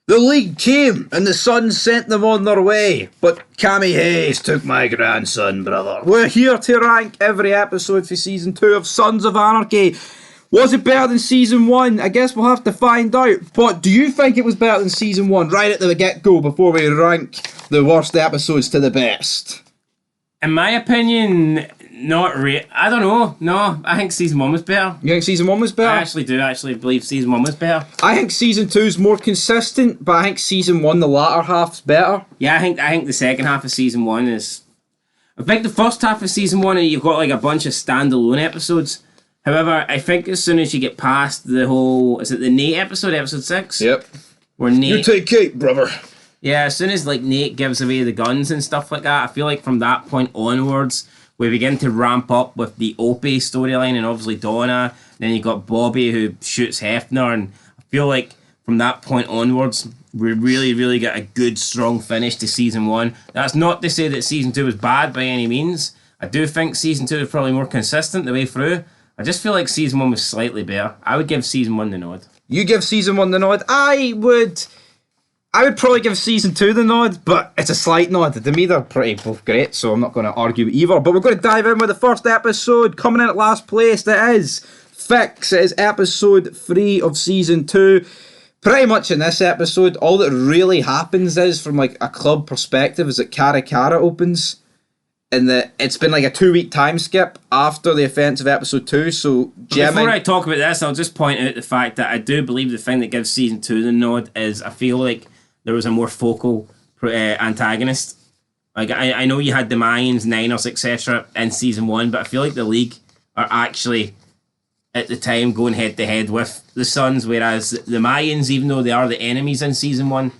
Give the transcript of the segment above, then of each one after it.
The league came and the Suns sent them on their way, but Cammy Hayes took my grandson, brother. We're here to rank every episode for Season 2 of Sons of Anarchy. Was it better than Season 1? I guess we'll have to find out. But do you think it was better than Season 1 right at the get-go before we rank the worst episodes to the best? In my opinion, not really. I don't know. No, I think Season 1 was better. You think Season 1 was better? I actually believe Season 1 was better. I think Season 2 is more consistent, but I think Season 1, the latter half's better. Yeah, I think the second half of Season 1 is... I think the first half of Season 1, you've got like a bunch of standalone episodes. However, I think as soon as you get past the whole... Is it the Nate episode 6? Yep. Where Nate... You take Kate, brother. Yeah, as soon as like Nate gives away the guns and stuff like that, I feel like from that point onwards, we begin to ramp up with the Opie storyline and obviously Donna. Then you got Bobby who shoots Hefner, and I feel like from that point onwards, we really get a good, strong finish to Season 1. That's not to say that Season 2 was bad by any means. I do think Season 2 is probably more consistent the way through. I just feel like Season 1 was slightly better. I would give Season 1 the nod. You give Season 1 the nod. I would probably give Season 2 the nod, but it's a slight nod. To me, they're pretty both great, so I'm not going to argue either. But we're going to dive in with the first episode. Coming in at last place, that is Fix. It is episode 3 of Season 2. Pretty much in this episode, all that really happens is, from like a club perspective, is that Cara Cara opens, and that it's been like a 2-week time skip after the events of episode 2. So before I talk about this, I'll just point out the fact that I do believe the thing that gives Season 2 the nod is I feel like there was a more focal antagonist. Like I know you had the Mayans, Niners, etc. in Season 1, but I feel like the League are actually at the time going head to head with the Suns, whereas the Mayans, even though they are the enemies in Season 1,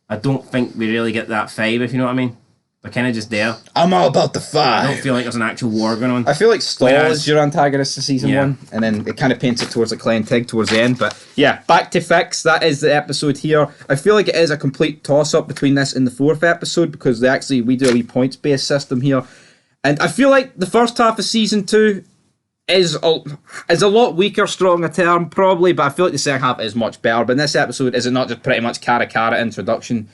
I don't think we really get that vibe, if you know what I mean. They're kind of just there. I'm all about the fight. I don't feel like there's an actual war going on. I feel like Stoll is your antagonist in Season 1, and then it kind of paints it towards like Clay and Tig towards the end. But yeah, back to Fix. That is the episode here. I feel like it is a complete toss-up between this and the 4th episode, because we do a wee points-based system here. And I feel like the first half of Season 2 is a lot weaker, strong a term, probably, but I feel like the second half is much better. But in this episode, is it not just pretty much Cara Cara introduction,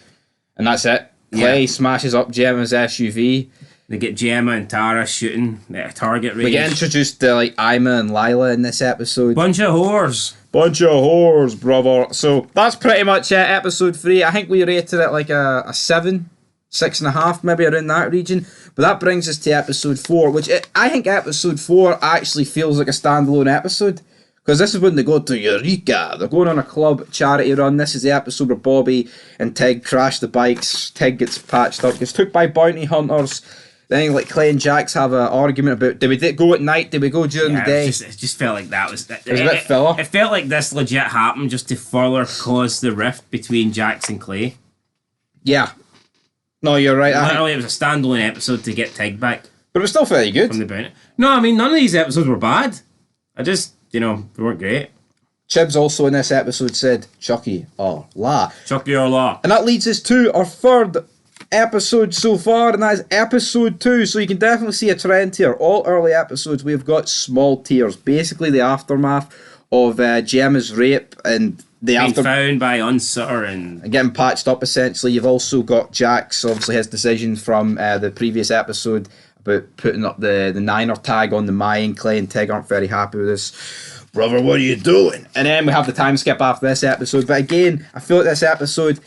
and that's it? Clay smashes up Gemma's SUV. They get Gemma and Tara shooting at a target range. We get introduced to like Ima and Lila in this episode. Bunch of whores, brother. So that's pretty much it, episode 3. I think we rated it like a 7, 6.5, maybe around that region. But that brings us to episode 4, which I think episode 4 actually feels like a standalone episode. Because this is when they go to Eureka. They're going on a club charity run. This is the episode where Bobby and Tig crash the bikes. Tig gets patched up, gets took by bounty hunters. Then like Clay and Jax have an argument about, do we go at night, do we go during the day? It just felt like that was... It was a bit filler. It felt like this legit happened just to further cause the rift between Jax and Clay. Yeah. No, you're right. Literally, it was a standalone episode to get Tig back. But it was still very good. From the bounty. No, I mean, none of these episodes were bad. They weren't great. Chibs also in this episode said, Chucky or La. Chucky or La. And that leads us to our 3rd episode so far, and that is episode 2. So you can definitely see a trend here. All early episodes, we've got small tears. Basically the aftermath of Gemma's rape and being found by Unsutter and getting patched up, essentially. You've also got Jax, obviously his decision from the previous episode about putting up the Niner tag on the Mayan. Clay and Tig aren't very happy with this. Brother, what are you doing? And then we have the time skip after this episode. But again, I feel like this episode,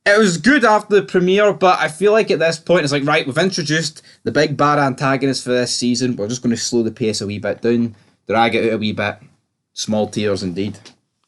it was good after the premiere, but I feel like at this point it's like, right, we've introduced the big bad antagonist for this season. We're just going to slow the pace a wee bit down, drag it out a wee bit. Small tears indeed.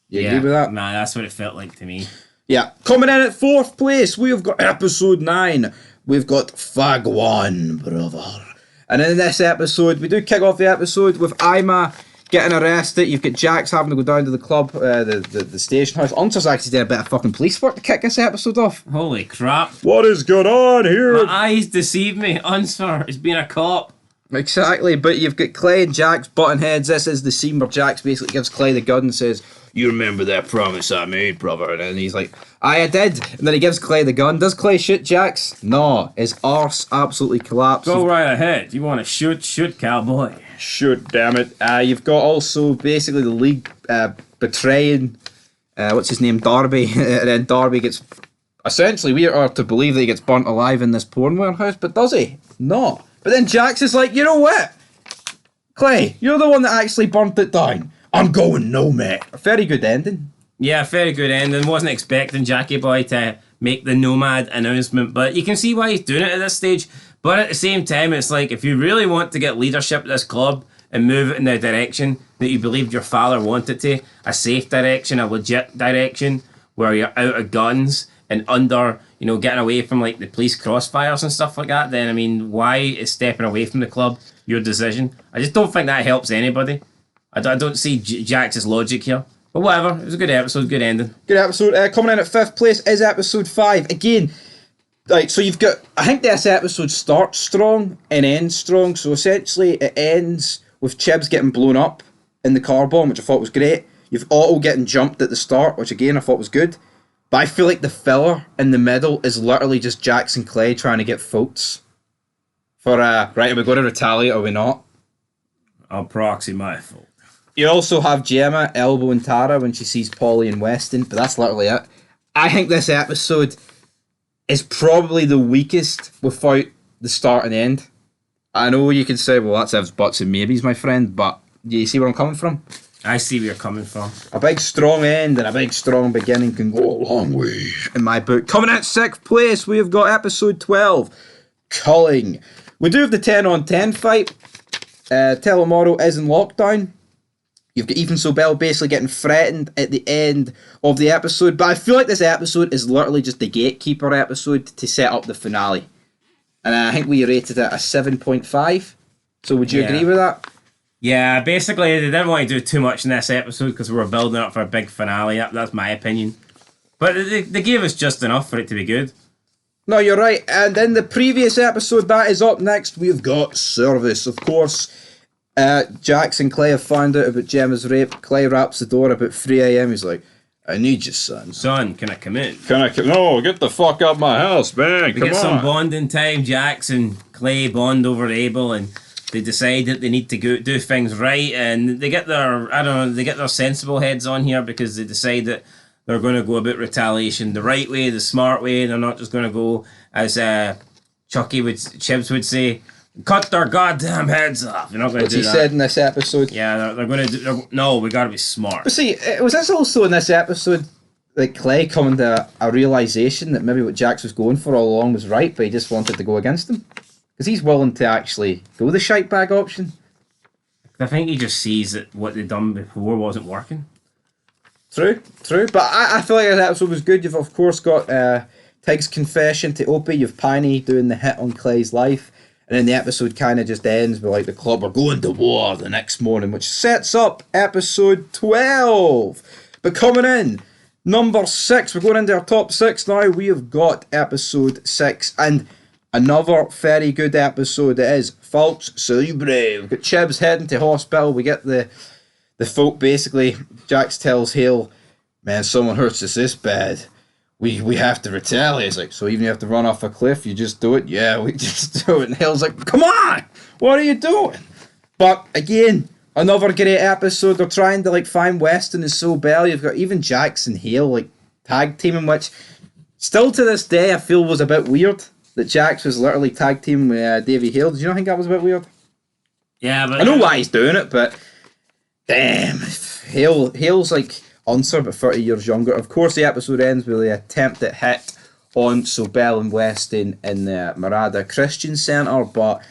You agree with that? Nah, that's what it felt like to me. Yeah. Coming in at 4th place, we've got episode 9. We've got Fagwan, brother. And in this episode, we do kick off the episode with Ima getting arrested. You've got Jax having to go down to the club, the station house. Unser's actually did a bit of fucking police work to kick this episode off. Holy crap. What is going on here? My eyes deceive me. Unser is being a cop. Exactly, but you've got Clay and Jax butting heads. This is the scene where Jax basically gives Clay the gun and says, you remember that promise I made, brother? And then he's like, I did. And then he gives Clay the gun. Does Clay shoot Jax? No. His arse absolutely collapses. Go right ahead. You want to shoot, cowboy. Shoot, damn it. You've got also basically the League betraying what's his name, Darby, and then Darby gets, essentially we are to believe that he gets burnt alive in this porn warehouse, but does he? No. But then Jax is like, you know what? Clay, you're the one that actually burnt it down. I'm going no, mate. A very good ending. Yeah, very good ending. Wasn't expecting Jackie Boy to make the Nomad announcement, but you can see why he's doing it at this stage. But at the same time, it's like, if you really want to get leadership at this club and move it in the direction that you believed your father wanted to, a safe direction, a legit direction, where you're out of guns and under, getting away from like the police crossfires and stuff like that, then I mean, why is stepping away from the club your decision? I just don't think that helps anybody. I don't see Jax's logic here. But whatever, it was a good episode, good ending. Good episode. Coming in at 5th place is episode 5. Again, like, so you've got, I think this episode starts strong and ends strong. So essentially it ends with Chibs getting blown up in the car bomb, which I thought was great. You've Otto getting jumped at the start, which again I thought was good. But I feel like the filler in the middle is literally just Jax and Clay trying to get votes. For, right, are we going to retaliate or are we not? I'll proxy my fault. You also have Gemma elbowing Tara when she sees Polly and Weston, but that's literally it. I think this episode is probably the weakest without the start and end. I know you can say, well, that's ifs, buts and maybes, my friend, but do you see where I'm coming from? I see where you're coming from. A big strong end and a big strong beginning can go a long way in my book. Coming at 6th place, we have got episode 12, Culling. We do have the 10-on-10 fight. Telemoro is in lockdown. You've got Ethan Sobel basically getting threatened at the end of the episode, but I feel like this episode is literally just the gatekeeper episode to set up the finale. And I think we rated it a 7.5. So would you agree with that? Yeah, basically they didn't want to do too much in this episode because we were building up for a big finale. That's my opinion. But they gave us just enough for it to be good. No, you're right. And in the previous episode that is up next, we've got Service. Of course, Jax and Clay have found out about Gemma's rape. Clay raps the door about 3 a.m. He's like, I need you, son. Son, can I come in? No, get the fuck out of my house, man. We get some bonding time. Jax and Clay bond over Abel, and they decide that they need to go do things right, and they get their sensible heads on here because they decide that they're going to go about retaliation the right way, the smart way. They're not just going to go, as Chibs would say, cut their goddamn heads off. You're not going to do that. What he said in this episode. Yeah, they're going to do... No, we got to be smart. But see, was this also in this episode that Clay coming to a realisation that maybe what Jax was going for all along was right, but he just wanted to go against him? Because he's willing to actually go the shite bag option. I think he just sees that what they'd done before wasn't working. True. But I feel like that episode was good. You've, of course, got Tig's confession to Opie. You've Piney doing the hit on Clay's life. And then the episode kind of just ends with like the club are going to war the next morning, which sets up episode 12. But coming in, number 6, we're going into our top 6 now. We have got episode 6 and another very good episode. It is False Celebre. We've got Chibs heading to hospital. We get the folk basically. Jax tells Hale, man, someone hurts us this bad. We have to retaliate. It's like, so even if you have to run off a cliff, you just do it? Yeah, we just do it. And Hale's like, come on! What are you doing? But again, another great episode. They're trying to like find Weston and Sobel. You've got even Jax and Hale like tag teaming, which still to this day I feel was a bit weird. That Jax was literally tag teaming with Davey Hale. Did you not think that was a bit weird? Yeah, but... I know why he's doing it, but... Damn. Hale's like... Unser, but 30 years younger. Of course, the episode ends with the attempt at hit on Sobel and Weston in the Marada Christian Centre, but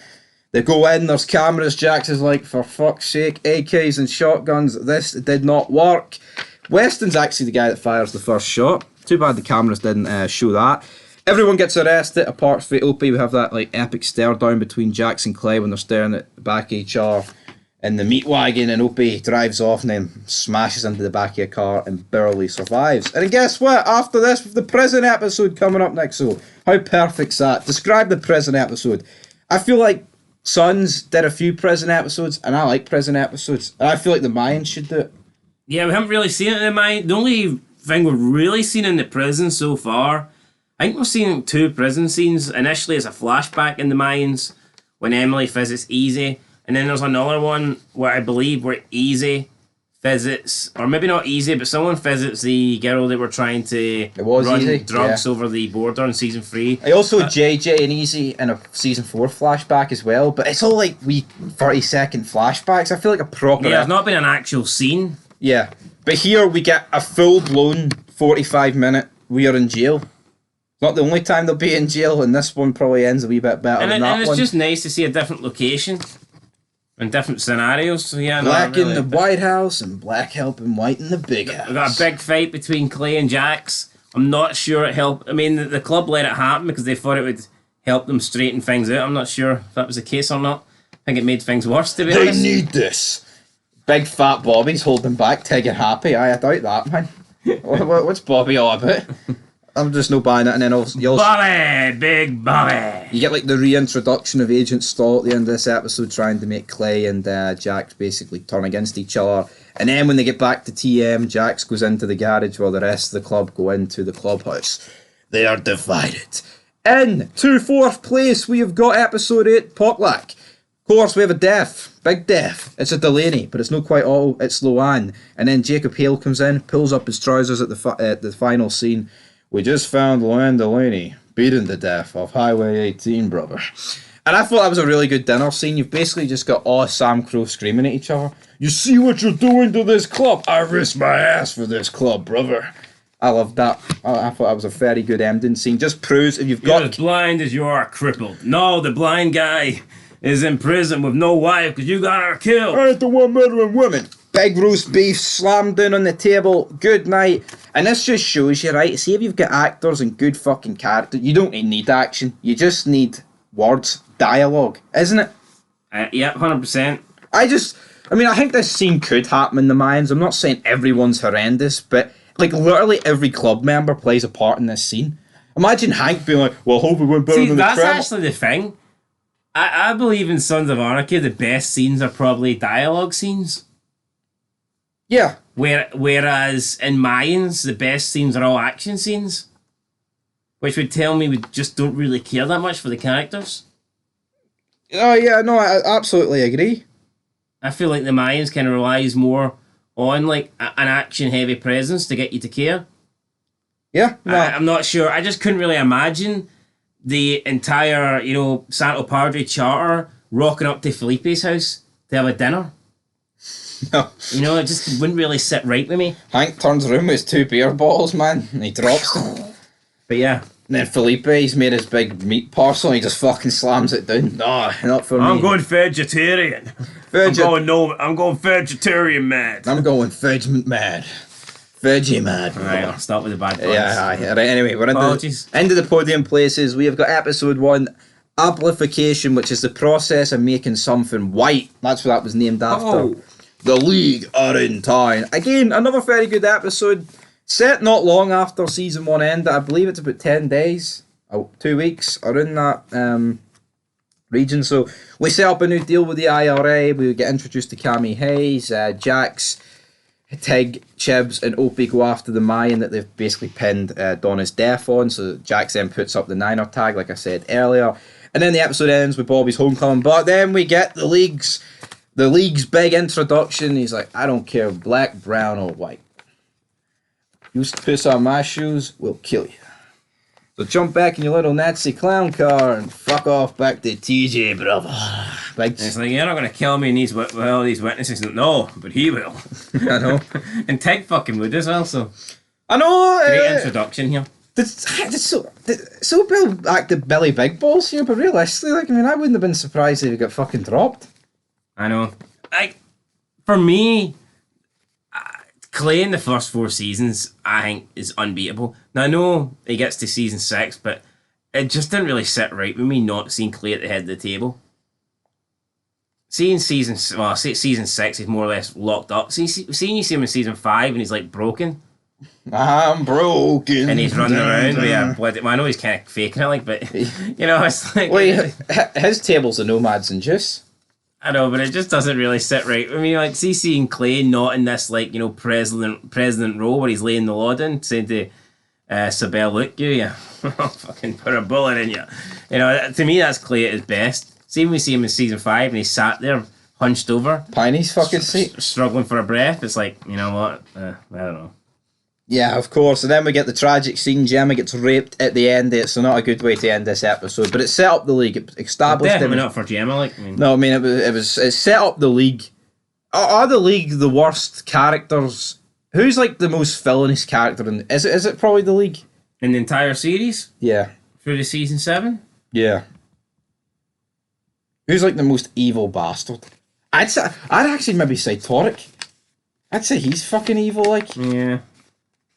they go in, there's cameras. Jax is like, for fuck's sake, AKs and shotguns, this did not work. Weston's actually the guy that fires the first shot. Too bad the cameras didn't show that. Everyone gets arrested, apart from Opie. We have that like epic stare down between Jax and Clay when they're staring at the back of each other in the meat wagon, and Opie drives off and then smashes into the back of a car and barely survives. And then guess what? After this, with the prison episode coming up next. So, how perfect's that? Describe the prison episode. I feel like Sons did a few prison episodes, and I like prison episodes. And I feel like the Mayans should do it. Yeah, we haven't really seen it in the Mayans. The only thing we've really seen in the prison so far, I think we've seen 2 prison scenes. Initially, as a flashback in the Mayans when Emily visits Easy. And then there's another one where I believe where Easy visits, or maybe not Easy, but someone visits the girl that were trying to run Easy, drugs over the border in season 3. I also JJ and Easy in a season 4 flashback as well, but it's all like wee 30-second flashbacks. I feel like a proper. Yeah, there's not been an actual scene. Yeah, but here we get a full-blown 45-minute. We are in jail. Not the only time they'll be in jail, and this one probably ends a wee bit better than that one. And it's just nice to see a different location and different scenarios. So yeah, black in the White House and black helping white in the big house. We got a big fight between Clay and Jax. I'm not sure it helped. I mean, the club let it happen because they thought it would help them straighten things out. I'm not sure if that was the case or not. I think it made things worse, to be honest. They need this. Big fat Bobby's holding back, taking happy. I doubt that, man. What's Bobby all about? I'm just no buying it, and then you'll Bobby, big Bobby. You get like the reintroduction of Agent Stall at the end of this episode, trying to make Clay and Jax basically turn against each other. And then when they get back to TM, Jax goes into the garage while the rest of the club go into the clubhouse. They are divided. In to 4th place, we have got episode 8, Potluck. Of course, we have a death, big death. It's a Delaney, but it's not quite all. It's Loanne. And then Jacob Hale comes in, pulls up his trousers at the final scene. We just found Loanne Delaney beaten to death off Highway 18, brother. And I thought that was a really good dinner scene. You've basically just got all Sam Crow screaming at each other. You see what you're doing to this club? I risk my ass for this club, brother. I loved that. I thought that was a very good ending scene. Just proves if you've got... You're as blind as you are crippled. No, the blind guy is in prison with no wife because you got her killed. I ain't the one murdering women. Big roast beef slammed down on the table. Good night. And this just shows you, right? See if you've got actors and good fucking characters. You don't need action. You just need words, dialogue, isn't it? Yeah, 100%. I think this scene could happen in the Mayans. I'm not saying everyone's horrendous, but like literally every club member plays a part in this scene. Imagine Hank being like, well, hope we went better than the that's Kremlin. actually the thing. I believe in Sons of Anarchy, the best scenes are probably dialogue scenes. Yeah. Whereas in Mayans, the best scenes are all action scenes. Which would tell me we just don't really care that much for the characters. Oh, yeah, no, I absolutely agree. I feel like the Mayans kind of relies more on like an action-heavy presence to get you to care. Yeah, no. I'm not sure. I just couldn't really imagine the entire, Santo Padre charter rocking up to Felipe's house to have a dinner. No. It just wouldn't really sit right with me. Hank turns around with his 2 beer bottles, man, and he drops them. But yeah. And then Felipe, he's made his big meat parcel and he just fucking slams it down. No, not for me. I'm going vegetarian. I'm going vegetarian mad. I'm going veg mad. Veggie mad. Alright, I'll start with the bad points. Yeah, aye. Right, anyway, we're Apologies. into the podium places. We have got episode 1, amplification, which is the process of making something white. That's what that was named after. Oh. The League are in town. Again, another very good episode. Set not long after season 1 ended. I believe it's about 10 days. 2 weeks around that region. So we set up a new deal with the IRA. We get introduced to Cammy Hayes, Jax, Tig, Chibs, and Opie go after the Mayan that they've basically pinned Donna's death on. So Jax then puts up the Niner tag, like I said earlier. And then the episode ends with Bobby's homecoming. But then we get the league's big introduction. He's like, I don't care, black, brown, or white. You piss on my shoes, we'll kill you. So jump back in your little Nazi clown car and fuck off back to TJ, brother. It's like, you're not going to kill me in these witnesses. No, but he will. I know. And Tig fucking would as well, so. I know. Great introduction here. So Bill acted Billy Big Balls here, but realistically, I wouldn't have been surprised if he got fucking dropped. I know. For me, Clay in the first 4 seasons, I think, is unbeatable. Now, I know he gets to season 6, but it just didn't really sit right with me not seeing Clay at the head of the table. Seeing season 6, he's more or less locked up. Seeing you see him in season 5 and he's like broken. I'm broken. And he's running around. Well, I know he's kind of faking it, but it's like. Wait, his table's the Nomads and Juice. I know, but it just doesn't really sit right. I mean, seeing Clay not in this, president role where he's laying the law down, saying to Sabelle, look, I'll fucking put a bullet in you. To me, that's Clay at his best. See when we see him in season 5 and he's sat there hunched over, Piney's fucking seat. struggling for a breath. It's like, you know what? I don't know. Yeah, of course. And then we get the tragic scene. Gemma gets raped at the end. So not a good way to end this episode. But it set up the league. It established Definitely them. not for Gemma. Like, I mean, No, I mean it set up the league. Are the league the worst characters? Who's like the most villainous character? Is it probably the league? in the entire series Yeah. through the season 7. Yeah. Who's like the most evil bastard? I'd actually maybe say Torek. I'd say he's fucking evil, like. Yeah.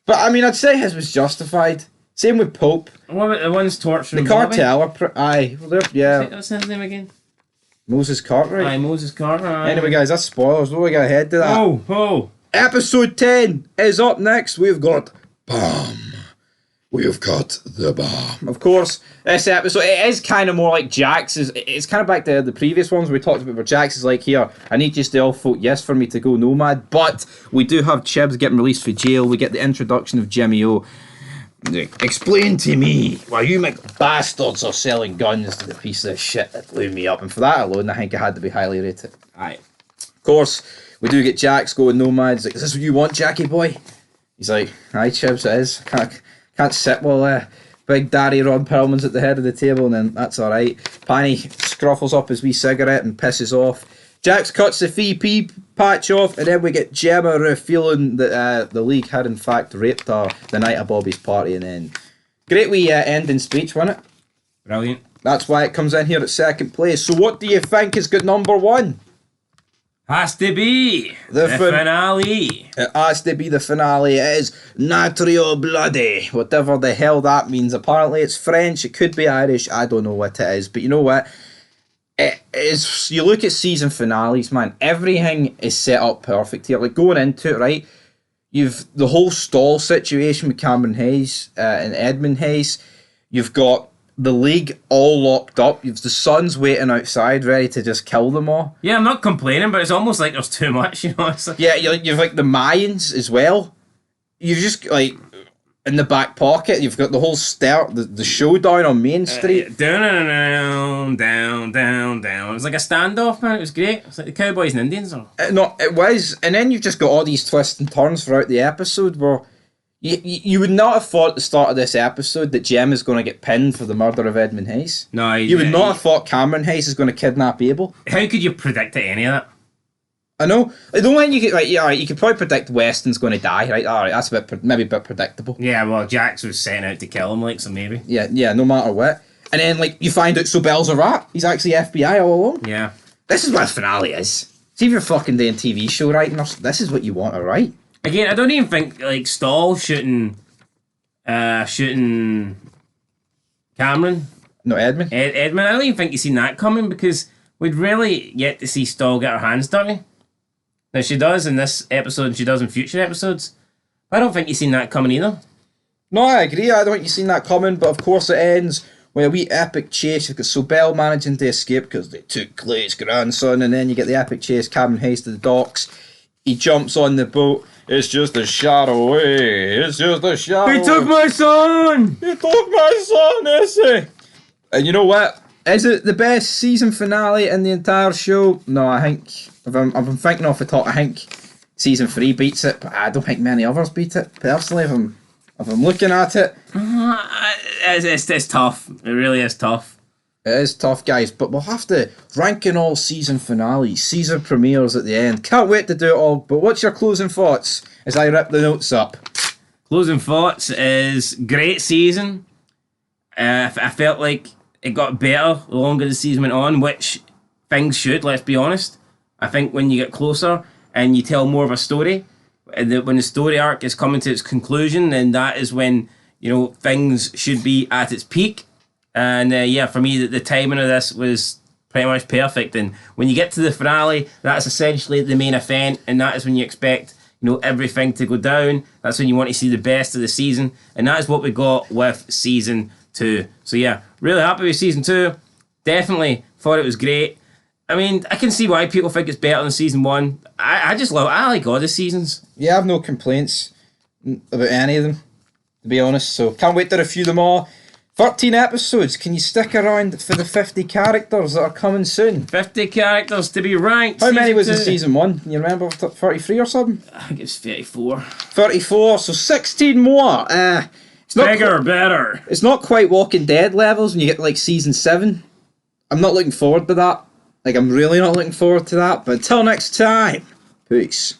But I mean, I'd say his was justified. Same with Pope. What about the one's torturing The Bobby? cartel are aye. Well, yeah. What's his name again? Moses Cartwright. Aye, Moses Carter. Aye. Anyway, guys, that's spoilers. We'll get ahead to that. Oh. Episode 10 is up next. We've got Bomb. We've got the bomb. Of course, this episode, it is kind of more like Jax. It's kind of back to the previous ones we talked about where Jax is like, here, I need you to all vote yes for me to go Nomad. But we do have Chibs getting released from jail. We get the introduction of Jimmy O. Explain to me why you bastards are selling guns to the piece of shit that blew me up. And for that alone, I think it had to be highly rated. Aye. Of course, we do get Jax going Nomad. He's like, is this what you want, Jackie boy? He's like, aye, Chibs, it is. Can't sit while Big Daddy Ron Perlman's at the head of the table, and then that's alright. Panny scruffles up his wee cigarette and pisses off. Jax cuts the VP patch off, and then we get Gemma revealing that the league had in fact raped her the night of Bobby's party, and then great wee ending speech, wasn't it? Brilliant. That's why it comes in here at second place. So what do you think has got number one? Has to be the finale. It has to be the finale. It is Natrio Bloody, whatever the hell that means. Apparently it's French, it could be Irish, I don't know what it is. But you know what? It is. You look at season finales, man, everything is set up perfect here. Like going into it, right? You've the whole stall situation with Cameron Hayes and Edmund Hayes. You've got the league all locked up. You've the Suns waiting outside, ready to just kill them all. Yeah, I'm not complaining, but it's almost like there's too much, you know. It's like, Yeah, you've like the Mayans as well. You've just like in the back pocket. You've got the whole the showdown on Main Street. down. It was like a standoff, man. It was great. It's like the Cowboys and Indians. No, it was, and then you've just got all these twists and turns throughout the episode where. You would not have thought at the start of this episode that Jem is going to get pinned for the murder of Edmund Hayes. No, you would not have thought Cameron Hayes is going to kidnap Abel. How could you predict any of that? I know. The only thing you could, right, yeah, you could probably predict Weston's going to die, right? All right, that's maybe a bit predictable. Yeah, well, Jax was setting out to kill him, like, so maybe. Yeah, no matter what. And then, like, you find out Sobel's a rat. He's actually FBI all along. Yeah. This is what a finale is. See if you're fucking doing TV show writing, this is what you want to write. Again, I don't even think, like, Stahl shooting Cameron. No, Edmund. Edmund, I don't even think you seen that coming because we'd really yet to see Stahl get her hands dirty. Now, she does in this episode and she does in future episodes. I don't think you seen that coming either. No, I agree. I don't think you've seen that coming, but of course it ends with a wee epic chase. You've got Sobel managing to escape because they took Clay's grandson, and then you get the epic chase, Cameron Hayes to the docks. He jumps on the boat. It's just a shot away. It's just a shot away. He took my son! He took my son, is he? And you know what? Is it the best season finale in the entire show? No, I think, if I'm thinking off the top, I think season 3 beats it, but I don't think many others beat it. Personally, if I'm looking at it. It's tough. It really is tough. It is tough, guys, but we'll have to rank in all season finales, season premieres at the end. Can't wait to do it all, but what's your closing thoughts as I rip the notes up? Closing thoughts is great season. I felt like it got better the longer the season went on, which things should, let's be honest. I think when you get closer and you tell more of a story, when the story arc is coming to its conclusion, then that is when, you know, things should be at its peak. And yeah, for me, the timing of this was pretty much perfect. And when you get to the finale, that's essentially the main event, and that is when you expect, you know, everything to go down. That's when you want to see the best of the season, and that is what we got with season 2. So yeah, really happy with season 2. Definitely thought it was great. I mean, I can see why people think it's better than season 1. I like all the seasons. Yeah, I have no complaints about any of them, to be honest. So can't wait to review them all. 13 episodes. Can you stick around for the 50 characters that are coming soon? 50 characters to be ranked. How many was in season season 1? You remember? 33 or something? 2? I think it's 34. 34, so 16 more. It's not Bigger, better. It's not quite Walking Dead levels when you get like season 7. I'm not looking forward to that. Like, I'm really not looking forward to that. But until next time, peace.